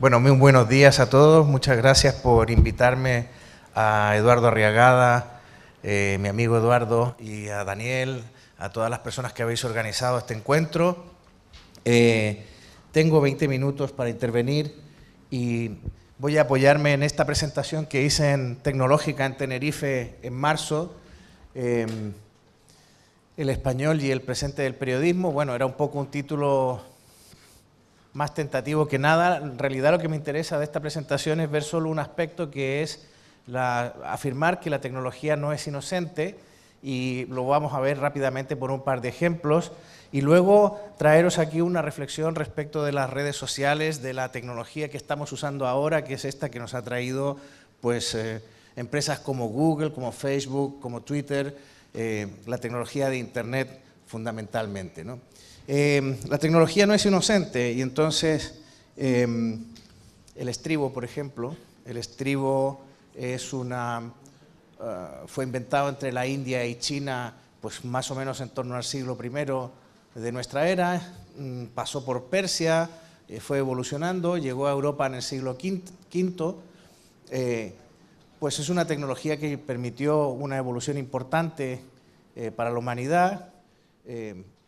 Bueno, muy buenos días a todos. Muchas gracias por invitarme a Eduardo Arriagada, mi amigo Eduardo, y a Daniel, a todas las personas que habéis organizado este encuentro. Tengo 20 minutos para intervenir y voy a apoyarme en esta presentación que hice en Tecnológica en Tenerife en marzo. El español y el presente del periodismo. Bueno, era un poco un título más tentativo que nada. En realidad lo que me interesa de esta presentación es ver solo un aspecto, que es afirmar que la tecnología no es inocente, y lo vamos a ver rápidamente por un par de ejemplos, y luego traeros aquí una reflexión respecto de las redes sociales, de la tecnología que estamos usando ahora, que es esta que nos ha traído pues, empresas como Google, como Facebook, como Twitter, la tecnología de Internet fundamentalmente, ¿no? La tecnología no es inocente, y entonces el estribo, por ejemplo, el estribo es fue inventado entre la India y China, pues más o menos en torno al siglo I de nuestra era, pasó por Persia, fue evolucionando, llegó a Europa en el siglo V, pues es una tecnología que permitió una evolución importante para la humanidad,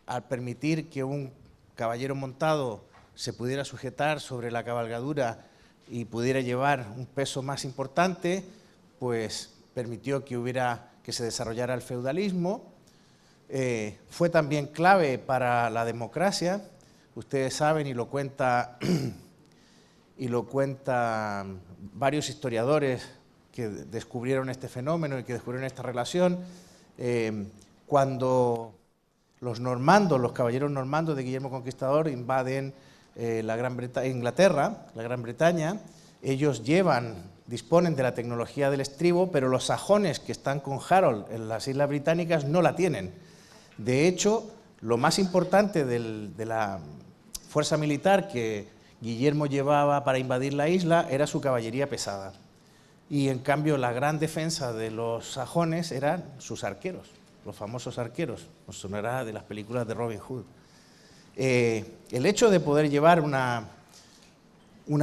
al permitir que un caballero montado se pudiera sujetar sobre la cabalgadura y pudiera llevar un peso más importante, pues permitió que se desarrollara el feudalismo. Fue también clave para la democracia. Ustedes saben, y lo cuentan varios historiadores que descubrieron este fenómeno y que descubrieron esta relación, cuando los normandos, los caballeros normandos de Guillermo Conquistador invaden Inglaterra, la Gran Bretaña, ellos disponen de la tecnología del estribo, pero los sajones que están con Harold en las Islas Británicas no la tienen. De hecho, lo más importante de la fuerza militar que Guillermo llevaba para invadir la isla era su caballería pesada. Y en cambio la gran defensa de los sajones eran sus arqueros, los famosos arqueros, nos sonará de las películas de Robin Hood. El hecho de poder llevar una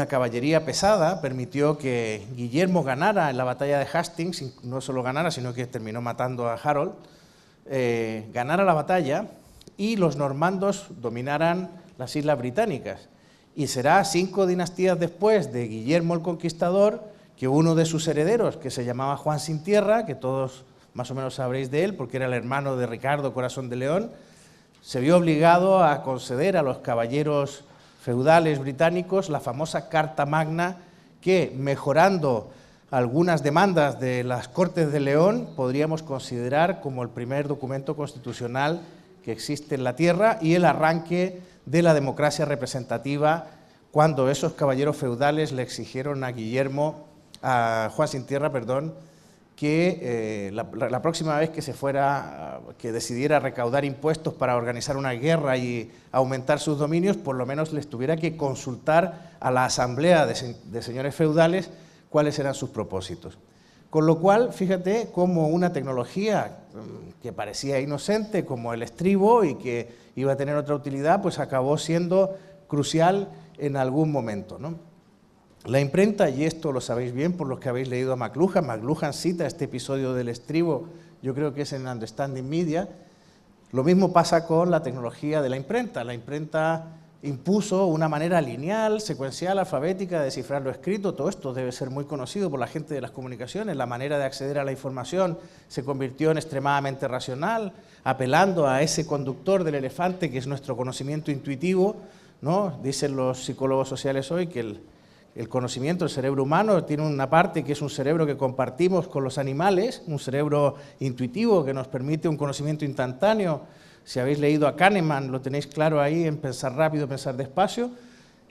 caballería pesada permitió que Guillermo ganara en la batalla de Hastings, no solo ganara, sino que terminó matando a Harold, ganara la batalla y los normandos dominaran las Islas Británicas. Y será 5 dinastías después de Guillermo el Conquistador que uno de sus herederos, que se llamaba Juan Sin Tierra, que todos más o menos sabréis de él, porque era el hermano de Ricardo Corazón de León, se vio obligado a conceder a los caballeros feudales británicos la famosa Carta Magna, que, mejorando algunas demandas de las Cortes de León, podríamos considerar como el primer documento constitucional que existe en la tierra y el arranque de la democracia representativa, cuando esos caballeros feudales le exigieron a Juan Sin Tierra, que la próxima vez que decidiera recaudar impuestos para organizar una guerra y aumentar sus dominios, por lo menos les tuviera que consultar a la asamblea de señores feudales cuáles eran sus propósitos. Con lo cual, fíjate cómo una tecnología que parecía inocente, como el estribo, y que iba a tener otra utilidad, pues acabó siendo crucial en algún momento, ¿no? La imprenta, y esto lo sabéis bien por los que habéis leído a McLuhan, McLuhan cita este episodio del estribo, yo creo que es en Understanding Media. Lo mismo pasa con la tecnología de la imprenta. La imprenta impuso una manera lineal, secuencial, alfabética de descifrar lo escrito. Todo esto debe ser muy conocido por la gente de las comunicaciones. La manera de acceder a la información se convirtió en extremadamente racional, apelando a ese conductor del elefante que es nuestro conocimiento intuitivo, ¿no? Dicen los psicólogos sociales hoy que el conocimiento, el cerebro humano, tiene una parte que es un cerebro que compartimos con los animales, un cerebro intuitivo que nos permite un conocimiento instantáneo. Si habéis leído a Kahneman, lo tenéis claro ahí en Pensar rápido, pensar despacio.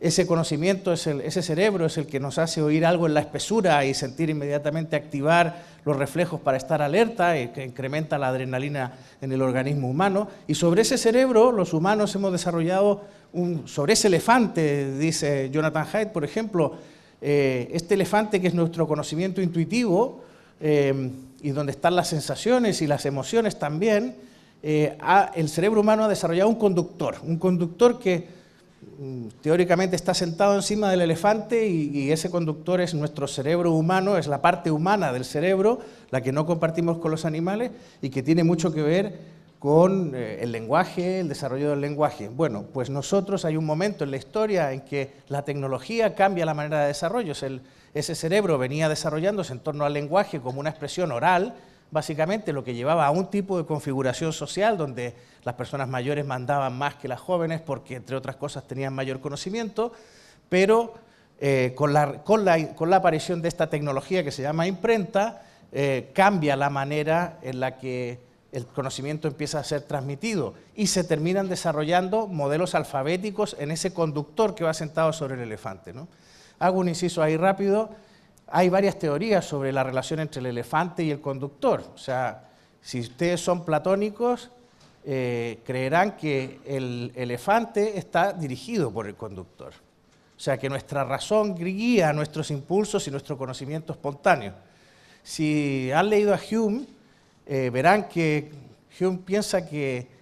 Ese conocimiento, ese cerebro es el que nos hace oír algo en la espesura y sentir inmediatamente activar los reflejos para estar alerta, y que incrementa la adrenalina en el organismo humano. Y sobre ese cerebro, los humanos hemos desarrollado sobre ese elefante, dice Jonathan Haidt, por ejemplo, este elefante que es nuestro conocimiento intuitivo, y donde están las sensaciones y las emociones también, el cerebro humano ha desarrollado un conductor que teóricamente está sentado encima del elefante y ese conductor es nuestro cerebro humano, es la parte humana del cerebro, la que no compartimos con los animales y que tiene mucho que ver con el lenguaje, el desarrollo del lenguaje. Bueno, pues nosotros hay un momento en la historia en que la tecnología cambia la manera de desarrollo. Ese cerebro venía desarrollándose en torno al lenguaje como una expresión oral, básicamente lo que llevaba a un tipo de configuración social donde las personas mayores mandaban más que las jóvenes porque, entre otras cosas, tenían mayor conocimiento, pero con la aparición de esta tecnología que se llama imprenta, cambia la manera en la que el conocimiento empieza a ser transmitido y se terminan desarrollando modelos alfabéticos en ese conductor que va sentado sobre el elefante, ¿no? Hago un inciso ahí rápido. Hay varias teorías sobre la relación entre el elefante y el conductor. O sea, si ustedes son platónicos, creerán que el elefante está dirigido por el conductor. O sea, que nuestra razón guía nuestros impulsos y nuestro conocimiento espontáneo. Si han leído a Hume, verán que Hume piensa que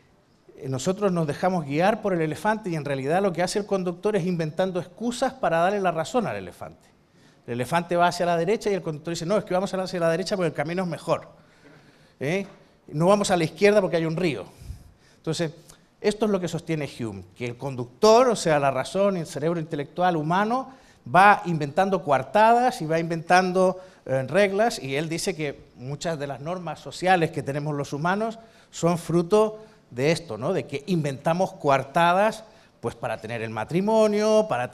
nosotros nos dejamos guiar por el elefante y en realidad lo que hace el conductor es inventando excusas para darle la razón al elefante. El elefante va hacia la derecha y el conductor dice, no, es que vamos hacia la derecha porque el camino es mejor. No vamos a la izquierda porque hay un río. Entonces, esto es lo que sostiene Hume, que el conductor, o sea, la razón y el cerebro intelectual humano, va inventando coartadas y va inventando reglas, y él dice que muchas de las normas sociales que tenemos los humanos son fruto de esto, ¿no? De que inventamos coartadas pues para tener el matrimonio, para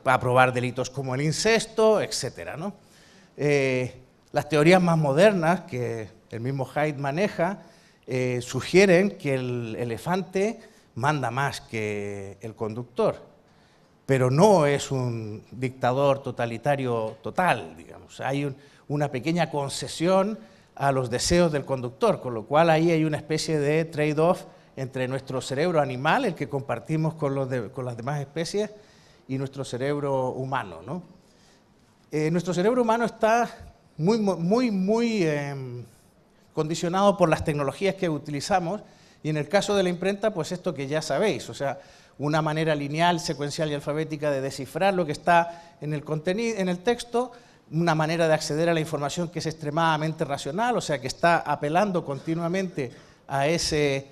aprobar delitos como el incesto, etcétera, ¿no? Las teorías más modernas que el mismo Haidt maneja sugieren que el elefante manda más que el conductor, pero no es un dictador totalitario total, digamos. Hay una pequeña concesión a los deseos del conductor, con lo cual ahí hay una especie de trade-off entre nuestro cerebro animal, el que compartimos con las demás especies, y nuestro cerebro humano, ¿no? Nuestro cerebro humano está muy condicionado por las tecnologías que utilizamos, y en el caso de la imprenta, pues esto que ya sabéis, o sea, una manera lineal, secuencial y alfabética de descifrar lo que está en el contenido, en el texto, una manera de acceder a la información que es extremadamente racional, o sea, que está apelando continuamente a ese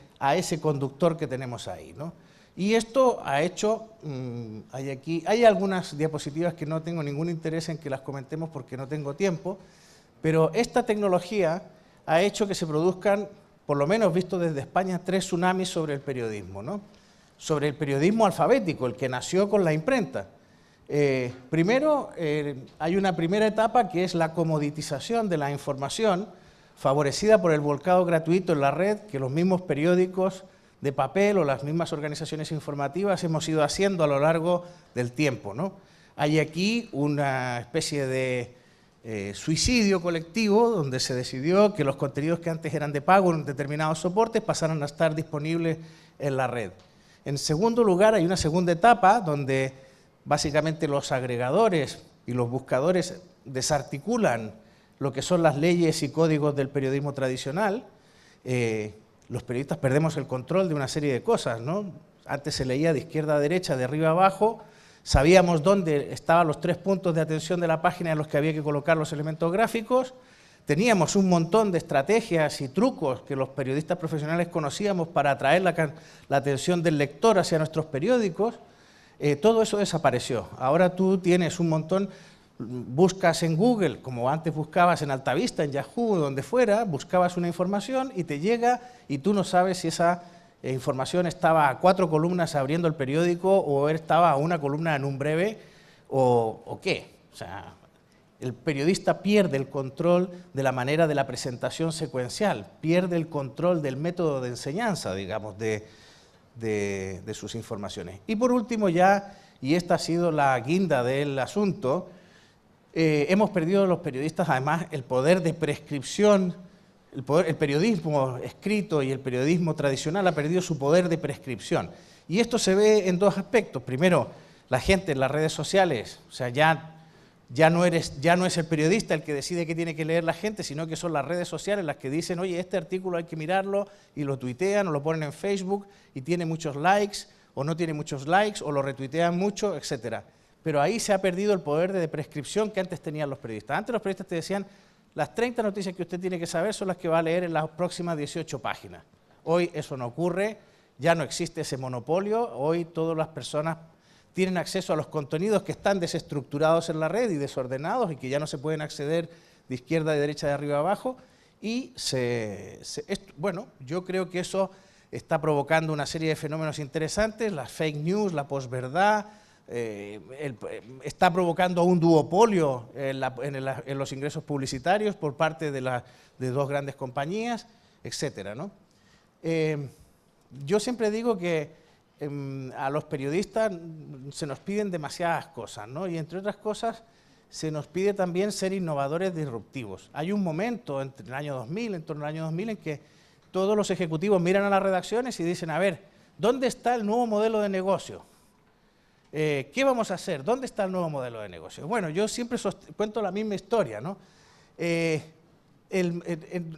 conductor que tenemos ahí, ¿no? Y esto ha hecho, hay algunas diapositivas que no tengo ningún interés en que las comentemos porque no tengo tiempo, pero esta tecnología ha hecho que se produzcan, por lo menos visto desde España, 3 tsunamis sobre el periodismo, ¿no? Sobre el periodismo alfabético, el que nació con la imprenta. Primero, hay una primera etapa que es la comoditización de la información, favorecida por el volcado gratuito en la red que los mismos periódicos de papel o las mismas organizaciones informativas hemos ido haciendo a lo largo del tiempo, ¿no? Hay aquí una especie de suicidio colectivo donde se decidió que los contenidos que antes eran de pago en determinados soportes pasaran a estar disponibles en la red. En segundo lugar, hay una segunda etapa donde básicamente los agregadores y los buscadores desarticulan lo que son las leyes y códigos del periodismo tradicional. Los periodistas perdemos el control de una serie de cosas, ¿no? Antes se leía de izquierda a derecha, de arriba a abajo, sabíamos dónde estaban los 3 puntos de atención de la página en los que había que colocar los elementos gráficos, teníamos un montón de estrategias y trucos que los periodistas profesionales conocíamos para atraer la atención del lector hacia nuestros periódicos. Todo eso desapareció. Ahora tú tienes un montón, buscas en Google, como antes buscabas en Altavista, en Yahoo, donde fuera, buscabas una información y te llega y tú no sabes si esa información estaba a 4 columnas abriendo el periódico o estaba a una columna en un breve o qué. O sea, el periodista pierde el control de la manera de la presentación secuencial, pierde el control del método de enseñanza, digamos, de sus informaciones. Y por último ya, y esta ha sido la guinda del asunto, hemos perdido los periodistas además el poder de prescripción, el periodismo escrito y el periodismo tradicional ha perdido su poder de prescripción. Y esto se ve en 2 aspectos. Primero, la gente en las redes sociales, o sea, ya no es el periodista el que decide qué tiene que leer la gente, sino que son las redes sociales las que dicen, oye, este artículo hay que mirarlo, y lo tuitean o lo ponen en Facebook y tiene muchos likes, o no tiene muchos likes, o lo retuitean mucho, etcétera. Pero ahí se ha perdido el poder de prescripción que antes tenían los periodistas. Antes los periodistas te decían, las 30 noticias que usted tiene que saber son las que va a leer en las próximas 18 páginas. Hoy eso no ocurre, ya no existe ese monopolio, hoy todas las personas tienen acceso a los contenidos que están desestructurados en la red y desordenados y que ya no se pueden acceder de izquierda a derecha, de arriba a abajo, y bueno, yo creo que eso está provocando una serie de fenómenos interesantes, las fake news, la posverdad, está provocando un duopolio en los ingresos publicitarios por parte de dos grandes compañías, etcétera, ¿no? Yo siempre digo que a los periodistas se nos piden demasiadas cosas, ¿no? Y entre otras cosas se nos pide también ser innovadores disruptivos. Hay un momento entre el año 2000, en torno al año 2000, en que todos los ejecutivos miran a las redacciones y dicen, a ver, ¿dónde está el nuevo modelo de negocio? ¿Qué vamos a hacer? ¿Dónde está el nuevo modelo de negocio? Bueno, yo siempre cuento la misma historia, ¿no?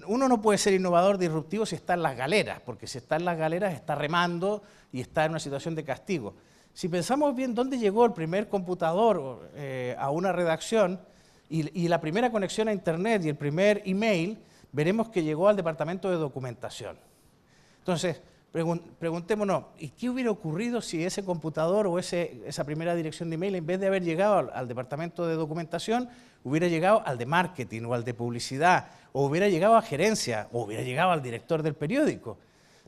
Uno no puede ser innovador disruptivo si está en las galeras, porque si está en las galeras está remando y está en una situación de castigo. Si pensamos bien dónde llegó el primer computador a una redacción y la primera conexión a Internet y el primer email, veremos que llegó al departamento de documentación. Entonces, preguntémonos, ¿y qué hubiera ocurrido si ese computador o esa primera dirección de email, en vez de haber llegado al departamento de documentación, hubiera llegado al de marketing o al de publicidad, o hubiera llegado a gerencia, o hubiera llegado al director del periódico?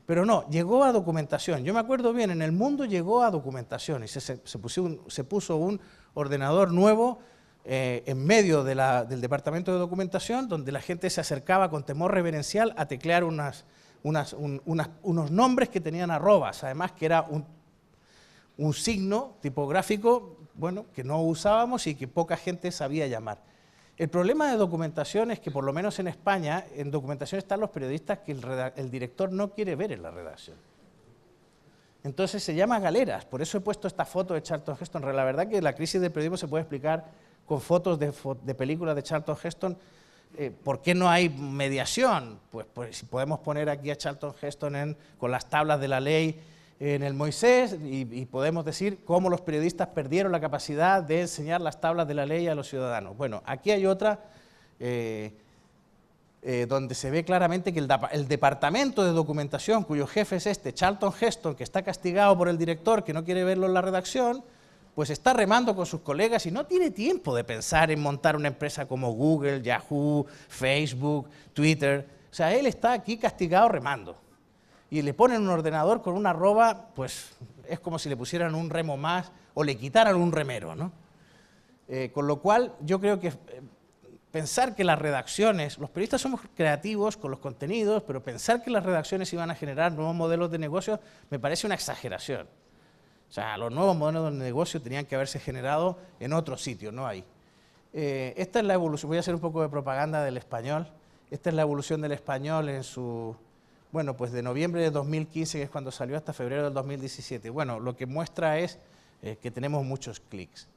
Pero no, llegó a documentación. Yo me acuerdo bien, en El Mundo llegó a documentación y se puso un ordenador nuevo en medio del departamento de documentación, donde la gente se acercaba con temor reverencial a teclear unos nombres que tenían arrobas, además que era un signo tipográfico, bueno, que no usábamos y que poca gente sabía llamar. El problema de documentación es que, por lo menos en España, en documentación están los periodistas que el director no quiere ver en la redacción. Entonces se llama galeras, por eso he puesto esta foto de Charlton Heston. La verdad que la crisis del periodismo se puede explicar con fotos de películas de Charlton Heston. ¿Por qué no hay mediación? Pues si podemos poner aquí a Charlton Heston con las tablas de la ley en el Moisés y podemos decir cómo los periodistas perdieron la capacidad de enseñar las tablas de la ley a los ciudadanos. Bueno, aquí hay otra donde se ve claramente que el departamento de documentación, cuyo jefe es Charlton Heston, que está castigado por el director que no quiere verlo en la redacción, pues está remando con sus colegas y no tiene tiempo de pensar en montar una empresa como Google, Yahoo, Facebook, Twitter. O sea, él está aquí castigado remando. Y le ponen un ordenador con una arroba, pues es como si le pusieran un remo más o le quitaran un remero, ¿no? Con lo cual, yo creo que pensar que las redacciones, los periodistas somos creativos con los contenidos, pero pensar que las redacciones iban a generar nuevos modelos de negocio me parece una exageración. O sea, los nuevos modelos de negocio tenían que haberse generado en otro sitio, no ahí. Esta es la evolución, voy a hacer un poco de propaganda del Español. Esta es la evolución del Español en su... Bueno, pues de noviembre de 2015, que es cuando salió, hasta febrero del 2017. Bueno, lo que muestra es que tenemos muchos clics.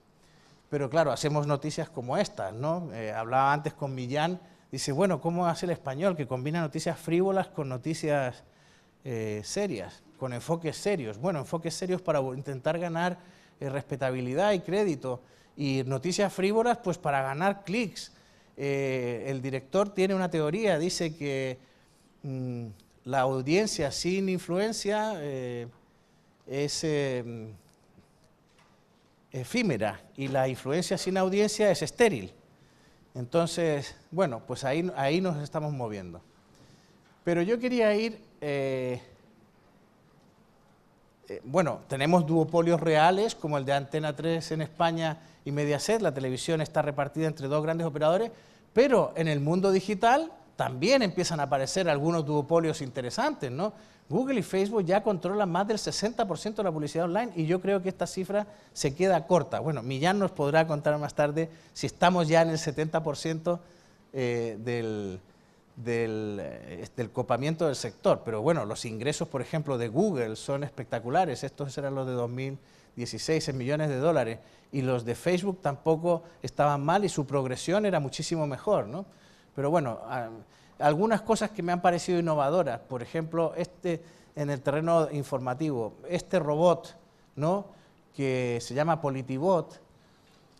Pero claro, hacemos noticias como estas, ¿no? Hablaba antes con Millán, dice, bueno, ¿cómo hace el Español? Que combina noticias frívolas con noticias serias, con enfoques serios. Bueno, enfoques serios para intentar ganar respetabilidad y crédito. Y noticias frívolas, pues para ganar clics. El director tiene una teoría, dice que... la audiencia sin influencia es efímera y la influencia sin audiencia es estéril. Entonces, bueno, pues ahí nos estamos moviendo. Pero yo quería ir... bueno, tenemos duopolios reales, como el de Antena 3 en España y Mediaset. La televisión está repartida entre dos grandes operadores, pero en el mundo digital también empiezan a aparecer algunos duopolios interesantes, ¿no? Google y Facebook ya controlan más del 60% de la publicidad online y yo creo que esta cifra se queda corta. Bueno, Millán nos podrá contar más tarde si estamos ya en el 70% del copamiento del sector. Pero bueno, los ingresos, por ejemplo, de Google son espectaculares. Estos eran los de 2016 en millones de dólares. Y los de Facebook tampoco estaban mal y su progresión era muchísimo mejor, ¿no? Pero bueno, algunas cosas que me han parecido innovadoras, por ejemplo, en el terreno informativo, este robot ¿no?, que se llama Politibot,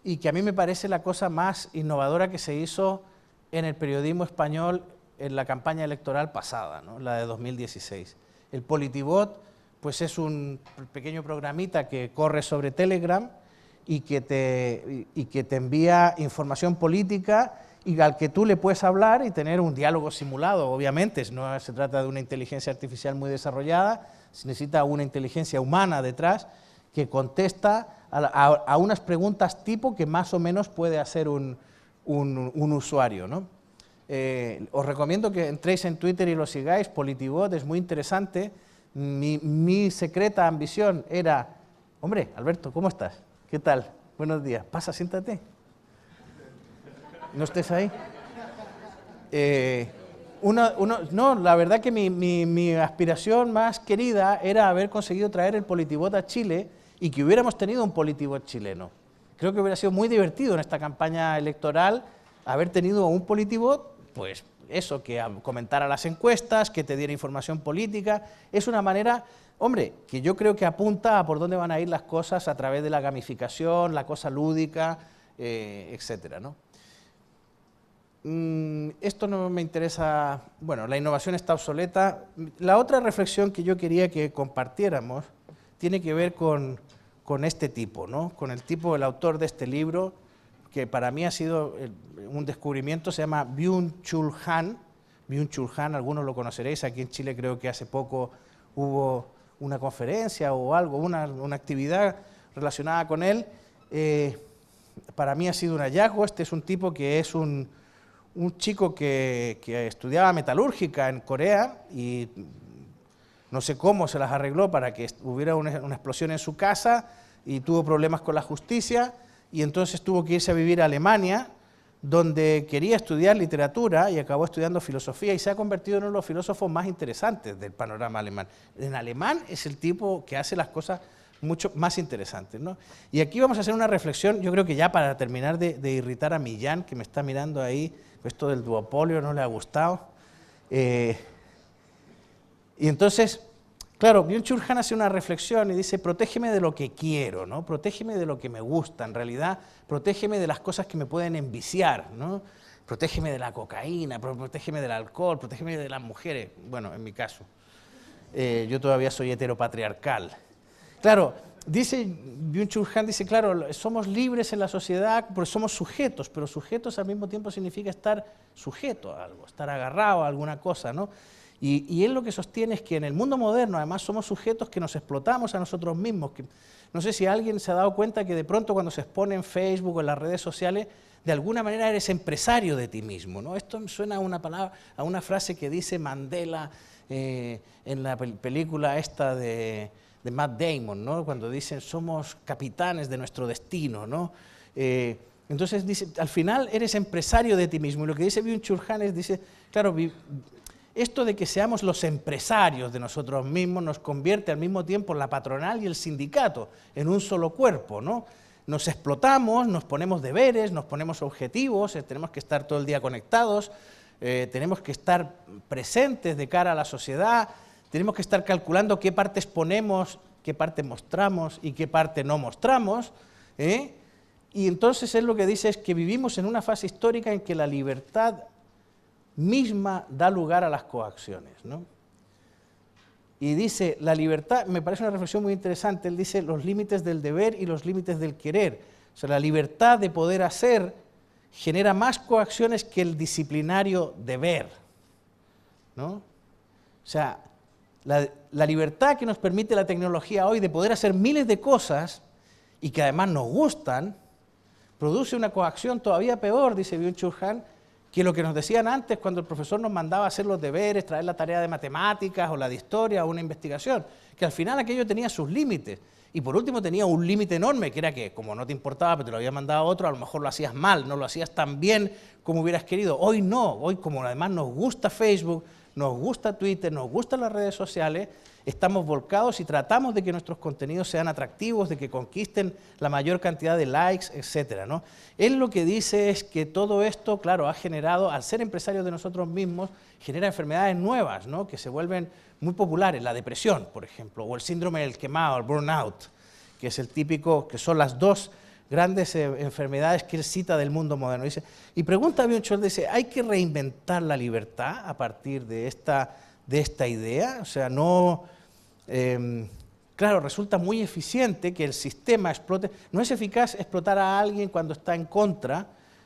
y que a mí me parece la cosa más innovadora que se hizo en el periodismo español en la campaña electoral pasada, ¿no?, la de 2016. El Politibot, pues es un pequeño programita que corre sobre Telegram y que te envía información política y al que tú le puedes hablar y tener un diálogo simulado, obviamente. No se trata de una inteligencia artificial muy desarrollada, se necesita una inteligencia humana detrás que contesta a unas preguntas tipo que más o menos puede hacer un usuario, ¿no? Os recomiendo que entréis en Twitter y lo sigáis. Politibot es muy interesante. Mi secreta ambición era... Hombre, Alberto, ¿cómo estás? ¿Qué tal? Buenos días. Pasa, siéntate. ¿No estés ahí? No, la verdad que mi aspiración más querida era haber conseguido traer el Politibot a Chile y que hubiéramos tenido un Politibot chileno. Creo que hubiera sido muy divertido en esta campaña electoral haber tenido un Politibot, pues eso, que comentara las encuestas, que te diera información política. Es una manera, hombre, que yo creo que apunta a por dónde van a ir las cosas a través de la gamificación, la cosa lúdica, etcétera, ¿no? Esto no me interesa, bueno, la innovación está obsoleta. La otra reflexión que yo quería que compartiéramos tiene que ver con este tipo, ¿no?, con el tipo, el autor de este libro, que para mí ha sido un descubrimiento. Se llama Byung-Chul Han. Byung-Chul Han, algunos lo conoceréis, aquí en Chile creo que hace poco hubo una conferencia o algo, una actividad relacionada con él. Para mí ha sido un hallazgo. Este es un tipo que es un chico que estudiaba metalúrgica en Corea y no sé cómo se las arregló para que hubiera una explosión en su casa y tuvo problemas con la justicia y entonces tuvo que irse a vivir a Alemania, donde quería estudiar literatura y acabó estudiando filosofía y se ha convertido en uno de los filósofos más interesantes del panorama alemán. En alemán es el tipo que hace las cosas mucho más interesantes, ¿no? Y aquí vamos a hacer una reflexión, yo creo que ya para terminar de irritar a Millán, que me está mirando ahí, esto del duopolio no le ha gustado. Y entonces, claro, Byung-Chul Han hace una reflexión y dice, protégeme de lo que quiero, ¿no?, protégeme de lo que me gusta, en realidad, protégeme de las cosas que me pueden enviciar, ¿no?, protégeme de la cocaína, protégeme del alcohol, protégeme de las mujeres, bueno, en mi caso, yo todavía soy heteropatriarcal. Claro, dice Byung-Chul Han, dice, claro, somos libres en la sociedad porque somos sujetos, pero sujetos al mismo tiempo significa estar sujeto a algo, estar agarrado a alguna cosa, ¿no? Y él lo que sostiene es que en el mundo moderno, además, somos sujetos que nos explotamos a nosotros mismos. Que, no sé si alguien se ha dado cuenta que de pronto cuando se expone en Facebook o en las redes sociales, de alguna manera eres empresario de ti mismo, ¿no? Esto suena a una palabra, a una frase que dice Mandela en la película esta de Matt Damon, ¿no?, cuando dicen somos capitanes de nuestro destino, ¿no? Entonces dice, al final eres empresario de ti mismo. Y lo que dice Byung-Chul Han es, dice, claro, esto de que seamos los empresarios de nosotros mismos nos convierte al mismo tiempo la patronal y el sindicato en un solo cuerpo, ¿no? Nos explotamos, nos ponemos deberes, nos ponemos objetivos, tenemos que estar todo el día conectados, tenemos que estar presentes de cara a la sociedad, tenemos que estar calculando qué partes ponemos, qué parte mostramos y qué parte no mostramos, Y entonces él lo que dice es que vivimos en una fase histórica en que la libertad misma da lugar a las coacciones, ¿no? Y dice, la libertad, me parece una reflexión muy interesante, él dice los límites del deber y los límites del querer. O sea, la libertad de poder hacer genera más coacciones que el disciplinario deber, ¿no? O sea, la libertad que nos permite la tecnología hoy de poder hacer miles de cosas y que además nos gustan, produce una coacción todavía peor, dice Byung-Chul Han, que lo que nos decían antes cuando el profesor nos mandaba a hacer los deberes, traer la tarea de matemáticas o la de historia o una investigación, que al final aquello tenía sus límites. Y por último tenía un límite enorme, que era que como no te importaba, pero te lo había mandado otro, a lo mejor lo hacías mal, no lo hacías tan bien como hubieras querido. Hoy no, hoy como además nos gusta Facebook, nos gusta Twitter, nos gustan las redes sociales, estamos volcados y tratamos de que nuestros contenidos sean atractivos, de que conquisten la mayor cantidad de likes, etcétera, ¿no? Él lo que dice es que todo esto, claro, ha generado, al ser empresarios de nosotros mismos, genera enfermedades nuevas, ¿no?, que se vuelven muy populares, la depresión, por ejemplo, o el síndrome del quemado, el burnout, que es el típico, que son las dos grandes enfermedades que él cita del mundo moderno. Dice, y pregunta a Byung-Chul, dice, ¿hay que reinventar la libertad a partir de esta idea? O sea, no... claro, resulta muy eficiente que el sistema explote. No es eficaz explotar a alguien cuando está en contra,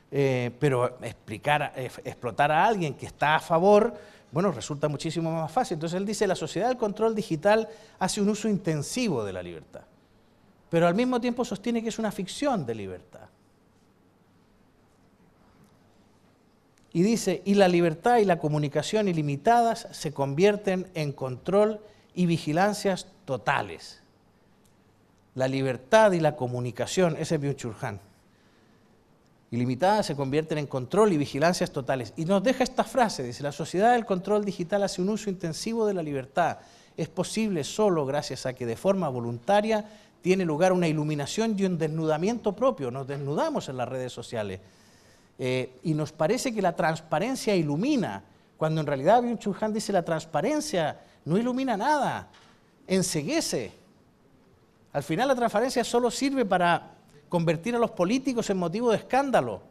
pero explotar a alguien que está a favor, bueno, resulta muchísimo más fácil. Entonces él dice, la sociedad del control digital hace un uso intensivo de la libertad, pero al mismo tiempo sostiene que es una ficción de libertad. Y dice, y la libertad y la comunicación ilimitadas se convierten en control y vigilancias totales. La libertad y la comunicación, ese es Byung-Chul Han, ilimitadas se convierten en control y vigilancias totales. Y nos deja esta frase, dice, la sociedad del control digital hace un uso intensivo de la libertad. Es posible solo gracias a que de forma voluntaria tiene lugar una iluminación y un desnudamiento propio. Nos desnudamos en las redes sociales. Y nos parece que la transparencia ilumina, cuando en realidad Byung-Chul Han dice la transparencia no ilumina nada, enceguece. Al final la transparencia solo sirve para convertir a los políticos en motivo de escándalo.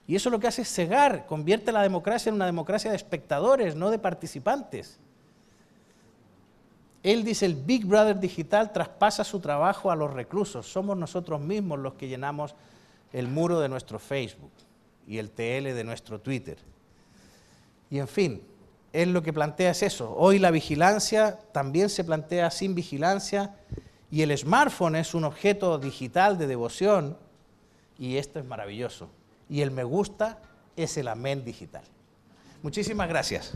Y eso lo que hace es cegar, convierte la democracia en una democracia de espectadores, no de participantes. Él dice, el Big Brother digital traspasa su trabajo a los reclusos. Somos nosotros mismos los que llenamos el muro de nuestro Facebook y el TL de nuestro Twitter. Y en fin, él lo que plantea es eso. Hoy la vigilancia también se plantea sin vigilancia y el smartphone es un objeto digital de devoción y esto es maravilloso. Y el me gusta es el amén digital. Muchísimas gracias.